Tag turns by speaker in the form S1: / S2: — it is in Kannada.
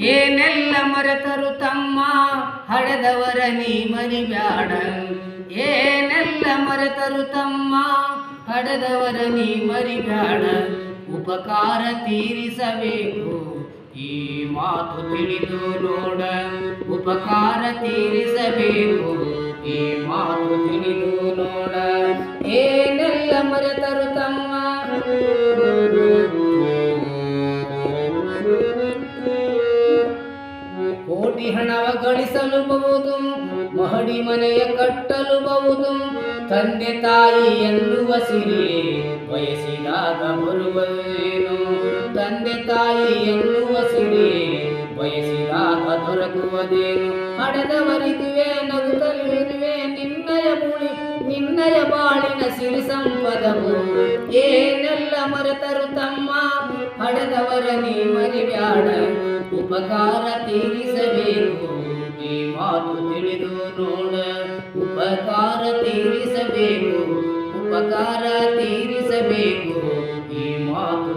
S1: ಏನೆಲ್ಲ ಮರೆತರು ತಮ್ಮ ಹಡೆದವರ ನೀ ಮರಿಬ್ಯಾಡ. ಏನೆಲ್ಲ ಮರೆತರು ತಮ್ಮ ಹಡೆದವರ ನೀ ಮರಿಬ್ಯಾಡ. ಉಪಕಾರ ತೀರಿಸಬೇಕು ಈ ಮಾತು ತಿಳಿದು ನೋಡ. ಉಪಕಾರ ತೀರಿಸಬೇಕು ಈ ಮಾತು ತಿಳಿದು ನೋಡ. ಏನೆಲ್ಲ ಮರೆತರು ತಮ್ಮ ಕೋಟಿ ಹಣವ ಗಳಿಸಲುಬಹುದು, ಮಹಡಿ ಮನೆಯ ಕಟ್ಟಲುಬಹುದು. ತಂದೆ ತಾಯಿ ಎನ್ನುವ ಸಿರಿ ಬಯಸಿದಾಗ ಬರುವುದೇನು? ತಂದೆ ತಾಯಿ ಎನ್ನುವ ಸಿರಿ ಬಯಸಿದಾಗ ದೊರಕುವುದೇನು? ಹಡೆದವರಿದುವೆ ನಗುತ್ತಲಿರುವೆ ನಿನ್ನಯ ಬಾಳಿನ ಸಿರಿ ಸಂಪದವು. ಏನೆಲ್ಲ ಮರೆತರು ತಮ್ಮ ಹಡೆದವರ ನೀ ಮರಿಬ್ಯಾಡ. ಉಪಕಾರ ತೀರಿಸಬೇಕು ಈ ಮಾತು ತಿಳಿದು ನೋಡ. ಉಪಕಾರ ತೀರಿಸಬೇಕು, ಉಪಕಾರ ತೀರಿಸಬೇಕು ಈ ಮಾತು